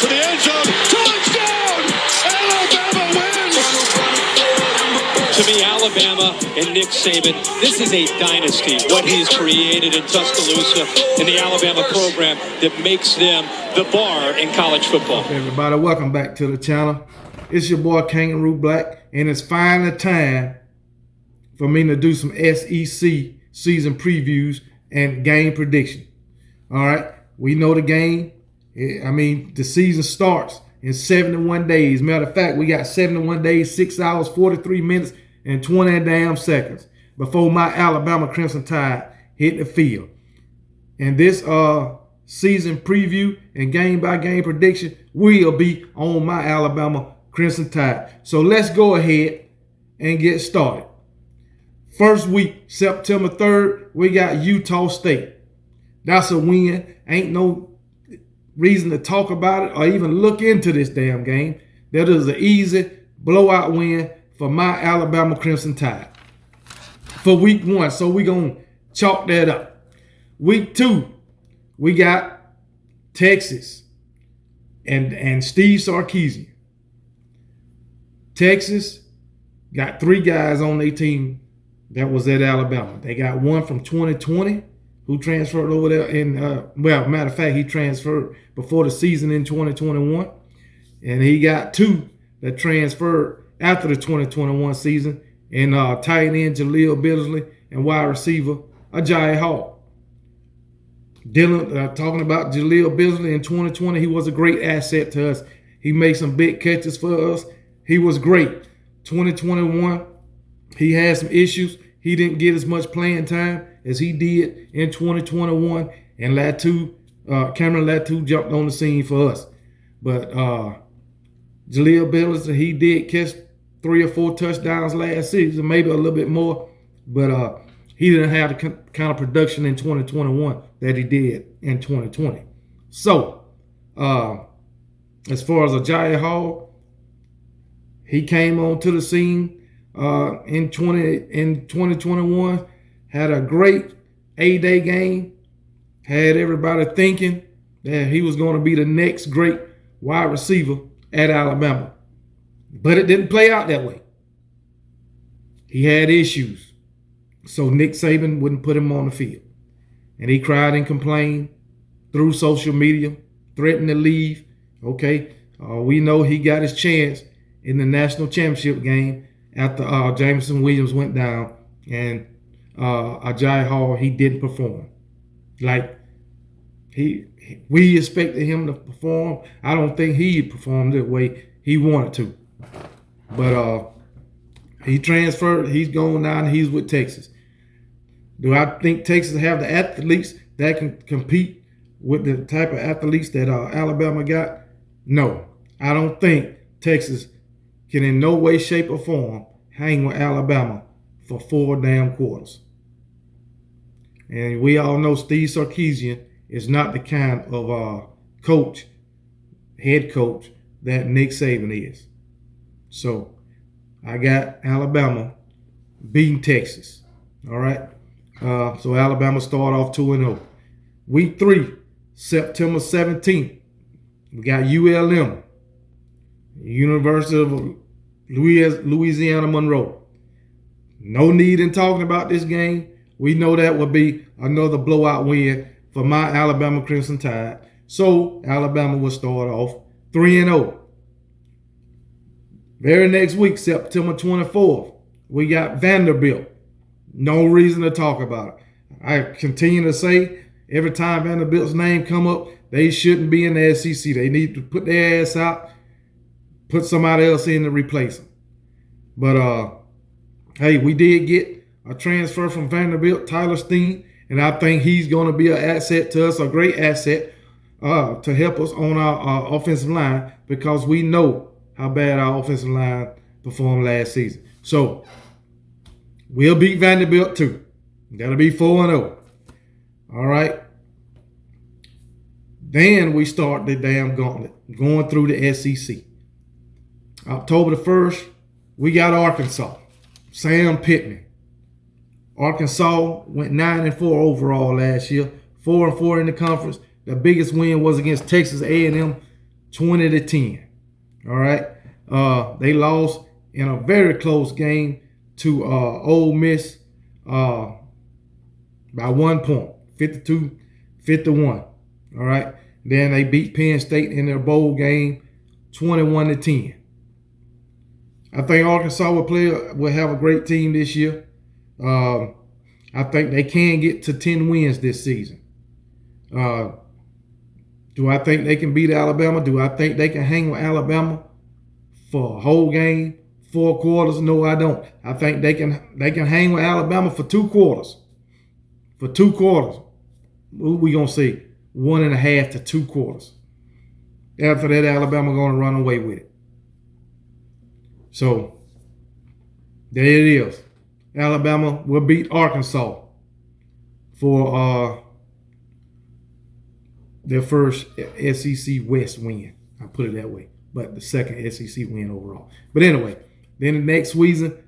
to the end zone. Touchdown! Alabama wins! To me, Alabama and Nick Saban, this is a dynasty. What he's created in Tuscaloosa and the Alabama program that makes them the bar in college football. Hey everybody, welcome back to the channel. It's your boy Kangaroo Black, and it's finally time for me to do some SEC season previews and game prediction. All right, we know the game. The season starts in 71 days. Matter of fact, we got 71 days, 6 hours, 43 minutes, and 20 damn seconds before my Alabama Crimson Tide hit the field. And this season preview and game-by-game prediction will be on my Alabama Crimson Tide. So let's go ahead and get started. First week, September 3rd, we got Utah State. That's a win. Ain't no reason to talk about it or even look into this damn game. That is an easy blowout win for my Alabama Crimson Tide for week 1. So we're going to chalk that up. Week 2, we got Texas and Steve Sarkisian. Texas got 3 guys on their team that was at Alabama. They got one from 2020 who transferred over there matter of fact, he transferred before the season in 2021. And he got 2 that transferred after the 2021 season, and tight end Jaleel Bisley and wide receiver Agiye Hall. Talking about Jaleel Bisley in 2020, he was a great asset to us. He made some big catches for us. He was great. 2021, he had some issues. He didn't get as much playing time as he did in 2021, and Cameron Latu jumped on the scene for us. But Jaleel Bisley, he did catch 3 or 4 touchdowns last season, maybe a little bit more, but he didn't have the kind of production in 2021 that he did in 2020. So, as far as Agiye Hall, he came onto the scene in 2021, had a great A-Day game, had everybody thinking that he was going to be the next great wide receiver at Alabama. But it didn't play out that way. He had issues. So Nick Saban wouldn't put him on the field. And he cried and complained through social media, threatened to leave. Okay, we know he got his chance in the national championship game after Jameson Williams went down, and Agiye Hall, he didn't perform. Like, we expected him to perform. I don't think he performed the way he wanted to. But he transferred. He's going down. He's with Texas. Do I think Texas have the athletes that can compete with the type of athletes that Alabama got? No. I don't think Texas can in no way, shape, or form hang with Alabama for 4 damn quarters. And we all know Steve Sarkisian is not the kind of head coach that Nick Saban is. So I got Alabama beating Texas. All right. So Alabama start off 2-0. Week 3, September 17th, we got ULM, University of Louisiana Monroe. No need in talking about this game. We know that will be another blowout win for my Alabama Crimson Tide. So Alabama will start off 3-0. Very next week, September 24th, we got Vanderbilt. No reason to talk about it. I continue to say, every time Vanderbilt's name come up, they shouldn't be in the SEC. They need to put their ass out, put somebody else in to replace them. But, hey, we did get a transfer from Vanderbilt, Tyler Steen, and I think he's going to be an asset to us, a great asset to help us on our offensive line, because we know how bad our offensive line performed last season. So we'll beat Vanderbilt too. Got to be 4-0. All right. Then we start the damn gauntlet, going through the SEC. October the 1st, we got Arkansas. Sam Pittman. Arkansas went 9-4 overall last year, 4-4 in the conference. The biggest win was against Texas A&M, 20-10. All right. They lost in a very close game to Ole Miss by 1 point, 52-51. All right. Then they beat Penn State in their bowl game 21-10. I think Arkansas will have a great team this year. I think they can get to 10 wins this season. Do I think they can beat Alabama? Do I think they can hang with Alabama for a whole game, 4 quarters? No, I don't. I think they can hang with Alabama for 2 quarters. For 2 quarters. What we going to see? 1.5 to 2 quarters. After that, Alabama going to run away with it. So, there it is. Alabama will beat Arkansas for their first SEC West win. I'll put it that way. But the second SEC win overall. But anyway, then the next season,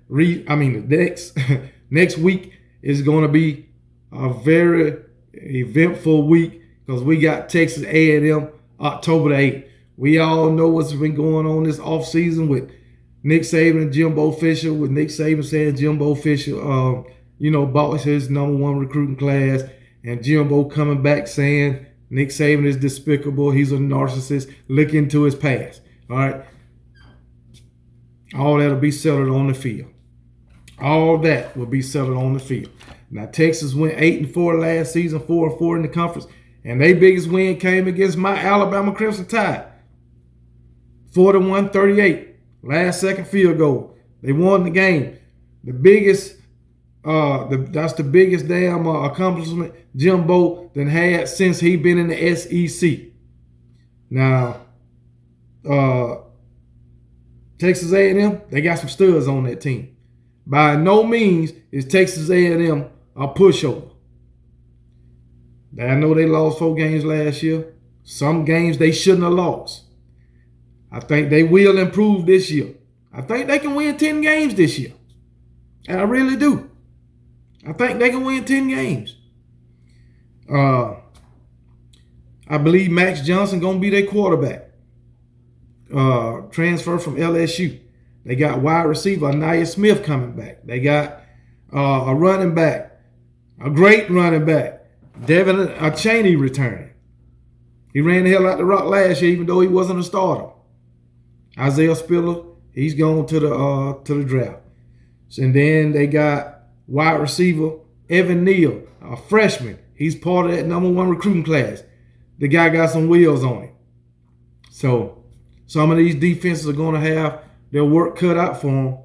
next week is going to be a very eventful week because we got Texas A&M October the 8th. We all know what's been going on this offseason with Nick Saban and Jimbo Fisher, with Nick Saban saying Jimbo Fisher, bought his #1 recruiting class, and Jimbo coming back saying Nick Saban is despicable, he's a narcissist, look into his past. All right. All that'll be settled on the field. All that will be settled on the field. Now, Texas went 8-4 last season, 4-4 in the conference, and their biggest win came against my Alabama Crimson Tide. 41-38. Last second field goal. They won the game. The biggest, that's the biggest damn accomplishment Jimbo done had since he been in the SEC. Now, Texas A&M, they got some studs on that team. By no means is Texas A&M a pushover. I know they lost 4 games last year. Some games they shouldn't have lost. I think they will improve this year. I think they can win 10 games this year. And I really do. I think they can win 10 games. I believe Max Johnson going to be their quarterback. Transfer from LSU. They got wide receiver Anaya Smith coming back. They got a running back, a great running back, Devin Cheney returning. He ran the hell out the rock last year, even though he wasn't a starter. Isaiah Spiller, he's gone to the draft. And then they got wide receiver Evan Neal, a freshman. He's part of that #1 recruiting class. The guy got some wheels on him. So some of these defenses are going to have their work cut out for them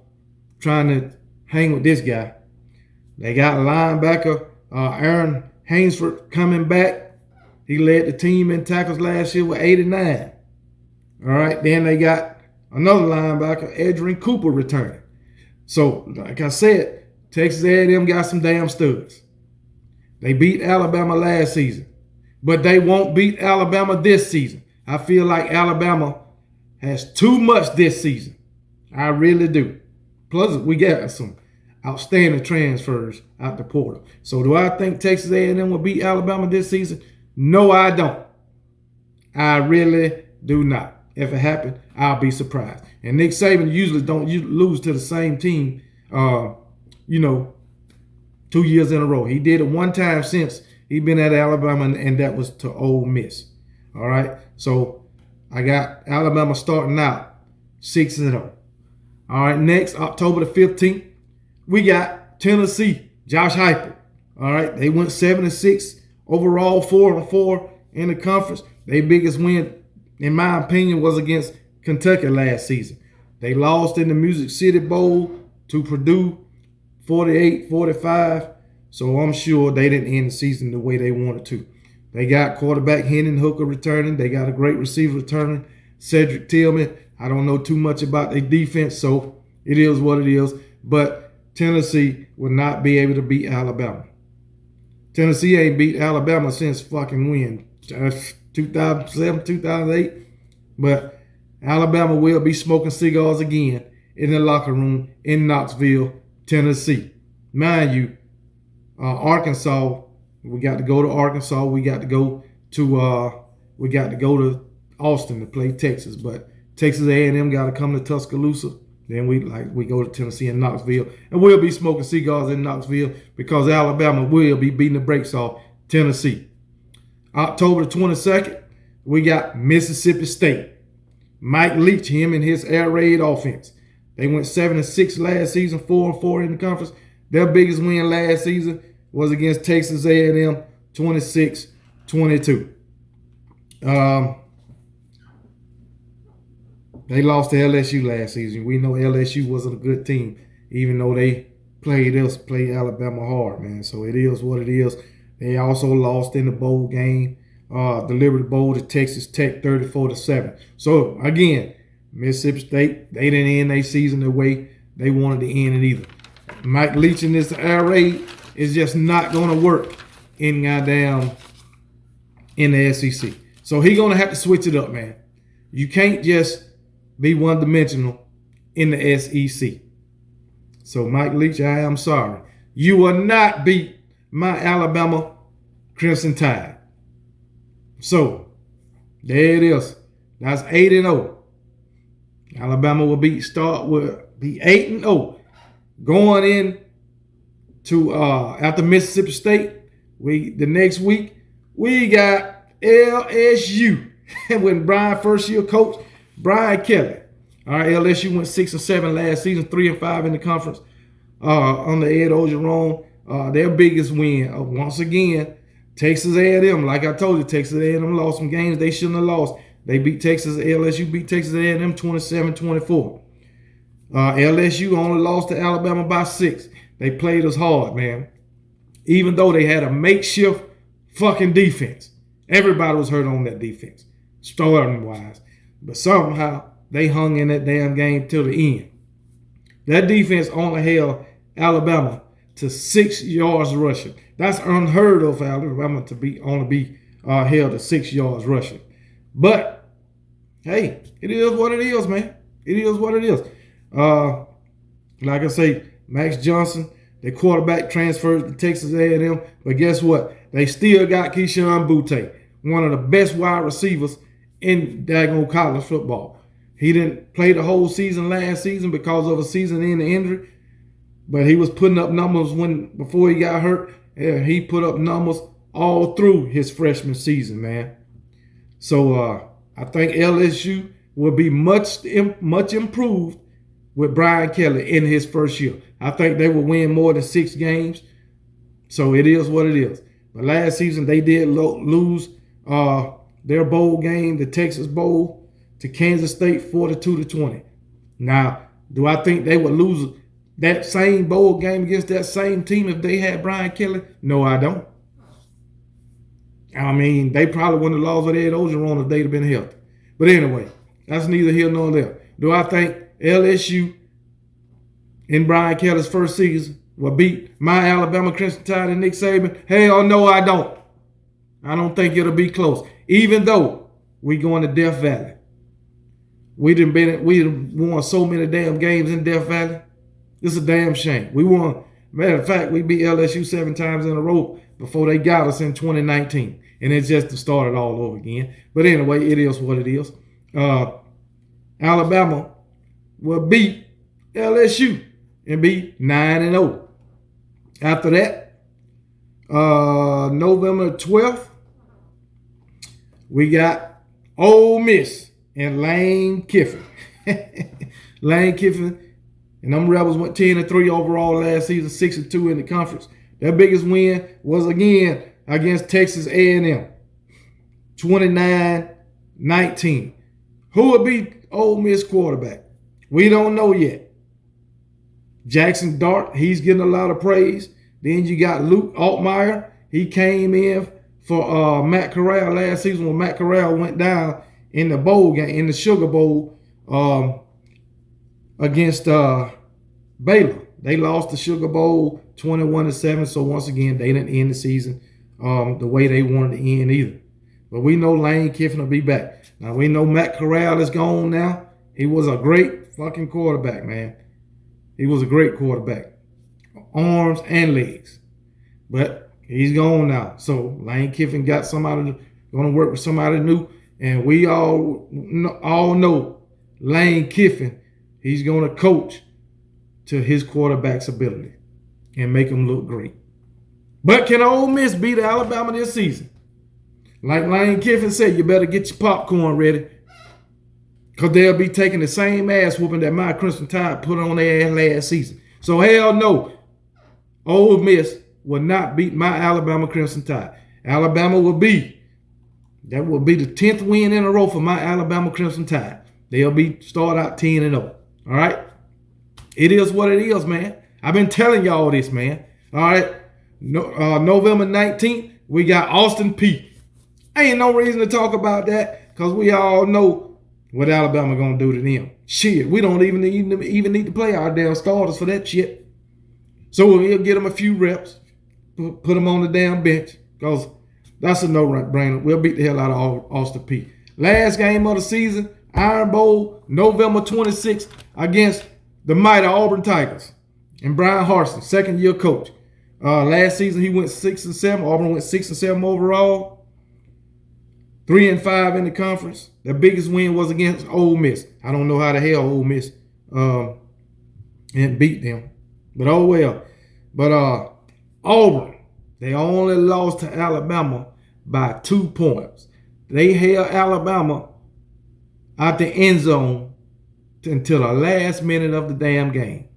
trying to hang with this guy. They got linebacker Aaron Hainsford coming back. He led the team in tackles last year with 89. All right, then they got another linebacker, Adrian Cooper, returning. So, like I said, Texas A&M got some damn studs. They beat Alabama last season, but they won't beat Alabama this season. I feel like Alabama has too much this season. I really do. Plus, we got some outstanding transfers out the portal. So, do I think Texas A&M will beat Alabama this season? No, I don't. I really do not. If it happened, I'll be surprised. And Nick Saban usually don't lose to the same team, 2 years in a row. He did it one time since he been at Alabama, and that was to Ole Miss. All right, so I got Alabama starting out 6-0. All right, next, October the 15th, we got Tennessee, Josh Heupel. All right, they went 7-6 overall, 4-4 in the conference. Their biggest win, in my opinion, was against Kentucky last season. They lost in the Music City Bowl to Purdue, 48-45. So I'm sure they didn't end the season the way they wanted to. They got quarterback Hendon Hooker returning. They got a great receiver returning, Cedric Tillman. I don't know too much about their defense, so it is what it is. But Tennessee will not be able to beat Alabama. Tennessee ain't beat Alabama since fucking when? 2007, 2008. But Alabama will be smoking cigars again in the locker room in Knoxville, Tennessee. Mind you, Arkansas, we got to go to Arkansas. We got to go to Austin to play Texas, but Texas A&M got to come to Tuscaloosa. Then we go to Tennessee and Knoxville, and we'll be smoking cigars in Knoxville because Alabama will be beating the brakes off Tennessee. October 22nd, we got Mississippi State. Mike Leach, him and his air raid offense. They went 7-6 last season, 4-4 in the conference. Their biggest win last season was against Texas A&M, 26-22. They lost to LSU last season. We know LSU wasn't a good team, even though they played Alabama hard, man. So it is what it is. They also lost in the bowl game, the Liberty Bowl to Texas Tech, 34-7. So again, Mississippi State, they didn't end their season the way they wanted to end it either. Mike Leach in this air raid is just not going to work in the SEC. So he's going to have to switch it up, man. You can't just be one-dimensional in the SEC. So, Mike Leach, I am sorry. You will not beat my Alabama Crimson Tide. So, there it is. That's 8-0. Alabama will be 8-0. Going in to after Mississippi State, the next week, we got LSU. When Brian first year coach, Brian Kelly. All right, LSU went 6-7 last season, 3-5 in the conference. Under Ed Orgeron, their biggest win, once again, Texas A&M. Like I told you, Texas A&M lost some games they shouldn't have lost. They beat LSU beat Texas A&M 27-24. LSU only lost to Alabama by 6. They played us hard, man. Even though they had a makeshift fucking defense. Everybody was hurt on that defense, starting-wise. But somehow, they hung in that damn game till the end. That defense only held Alabama to 6 yards rushing. That's unheard of for Alabama to only be held to 6 yards rushing. But, hey, it is what it is, man. It is what it is. Like I say, Max Johnson, the quarterback, transferred to Texas A&M. But guess what? They still got Keyshawn Butte, one of the best wide receivers in daggone college football. He didn't play the whole season last season because of a season-ending injury, but he was putting up numbers before he got hurt. Yeah, he put up numbers all through his freshman season, man. So I think LSU will be much improved with Brian Kelly in his first year. I think they will win more than 6 games. So it is what it is. But last season they did lose their bowl game, the Texas Bowl, to Kansas State 42-20. Now, do I think they would lose that same bowl game against that same team if they had Brian Kelly? No, I don't. I mean, they probably wouldn't have lost with Ed Orgeron if they'd have been healthy. But anyway, that's neither here nor there. Do I think LSU in Brian Kelly's first season will beat my Alabama Crimson Tide and Nick Saban? Hell no, I don't. I don't think it'll be close. Even though we going to Death Valley. We won so many damn games in Death Valley. It's a damn shame. We won. Matter of fact, we beat LSU 7 times in a row before they got us in 2019. And it's just to start it all over again. But anyway, it is what it is. Alabama will beat LSU and be 9-0. After that, November 12th, we got Ole Miss and Lane Kiffin. Lane Kiffin and them Rebels went 10-3 overall last season, 6-2 in the conference. Their biggest win was again against Texas A&M, 29-19. Who would be Ole Miss quarterback? We don't know yet. Jackson Dart, he's getting a lot of praise. Then you got Luke Altmaier. He came in for Matt Corral last season when Matt Corral went down in the bowl game, in the Sugar Bowl against Baylor. They lost the Sugar Bowl 21-7. So once again, they didn't end the season the way they wanted to end either. But we know Lane Kiffin will be back. Now we know Matt Corral is gone now. He was a great fucking quarterback, man. He was a great quarterback. Arms and legs. But he's gone now. So Lane Kiffin got somebody going to work with somebody new. And we all know Lane Kiffin, he's going to coach to his quarterback's ability and make him look great. But can Ole Miss beat Alabama this season? Like Lane Kiffin said, you better get your popcorn ready, because they'll be taking the same ass whooping that my Crimson Tide put on their ass last season. So hell no, Ole Miss will not beat my Alabama Crimson Tide. Alabama will be the 10th win in a row for my Alabama Crimson Tide. They'll start out 10-0. All right? It is what it is, man. I've been telling y'all this, man. All right? November 19th, we got Austin Peay. Ain't no reason to talk about that, because we all know what Alabama gonna do to them. Shit, we don't even need to play our damn starters for that shit. So we'll get them a few reps, put them on the damn bench, because that's a no-brainer. We'll beat the hell out of Austin Peay. Last game of the season, Iron Bowl, November 26th, against the mighty Auburn Tigers. And Brian Harsin, second-year coach. Last season, he went 6-7. Auburn went 6-7 overall. 3-5 in the conference. The biggest win was against Ole Miss. I don't know how the hell Ole Miss and beat them, but oh well. But Auburn, they only lost to Alabama by 2 points. They held Alabama out the end zone until the last minute of the damn game,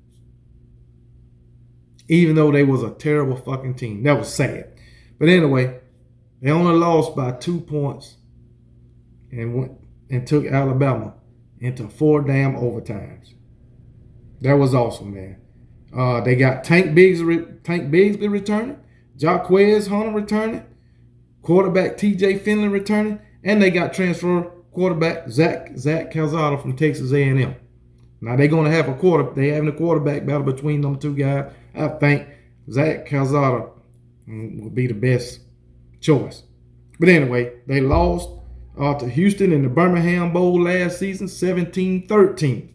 even though they was a terrible fucking team. That was sad. But anyway, they only lost by 2 points and took Alabama into 4 damn overtimes. That was awesome, man. They got Tank Bigsby returning, Jaquez Hunter returning, quarterback TJ Finley returning, and they got transfer quarterback Zach Calzada from Texas A&M. Now they're gonna have they're having a quarterback battle between them two guys. I think Zach Calzada will be the best choice. But anyway, they lost to Houston in the Birmingham Bowl last season, 17-13.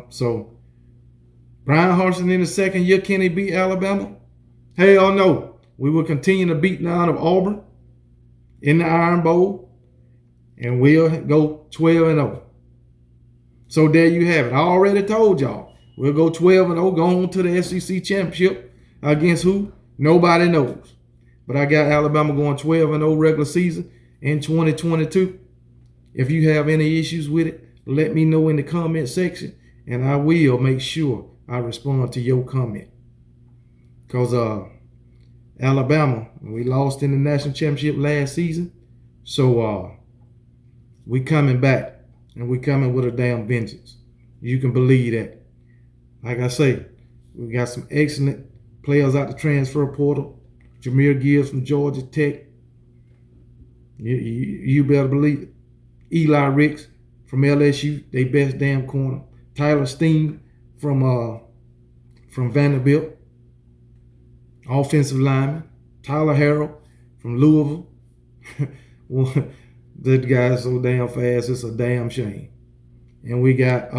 So Brian Harsin in the second year, can he beat Alabama? Hell no. We will continue to beat down of Auburn in the Iron Bowl, and we'll go 12-0. So there you have it. I already told y'all. We'll go 12-0, go on to the SEC championship against who? Nobody knows. But I got Alabama going 12-0 regular season in 2022. If you have any issues with it, let me know in the comment section, and I will make sure I respond to your comment. Because Alabama, we lost in the national championship last season. So we coming back, and we coming with a damn vengeance. You can believe that. Like I say, we got some excellent players out the transfer portal. Jahmyr Gibbs from Georgia Tech. You better believe it. Eli Ricks from LSU, they best damn corner. Tyler Steen from Vanderbilt, offensive lineman. Tyler Harrell from Louisville. That guy's so damn fast, it's a damn shame. And we got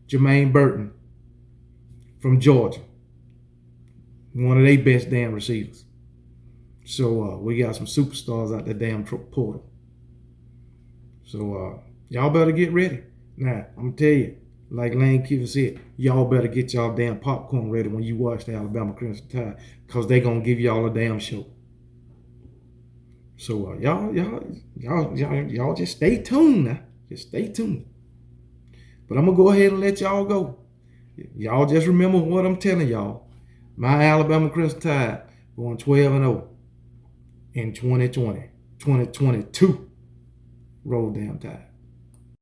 Jermaine Burton from Georgia, one of their best damn receivers. So we got some superstars out the damn portal. So y'all better get ready. Now, I'm going to tell you, like Lane Kiffin said, y'all better get y'all damn popcorn ready when you watch the Alabama Crimson Tide, because they going to give y'all a damn show. So y'all just stay tuned now. Just stay tuned. But I'm going to go ahead and let y'all go. Y'all just remember what I'm telling y'all. My Alabama Crimson Tide going 12-0 in 2022. Roll damn Tide.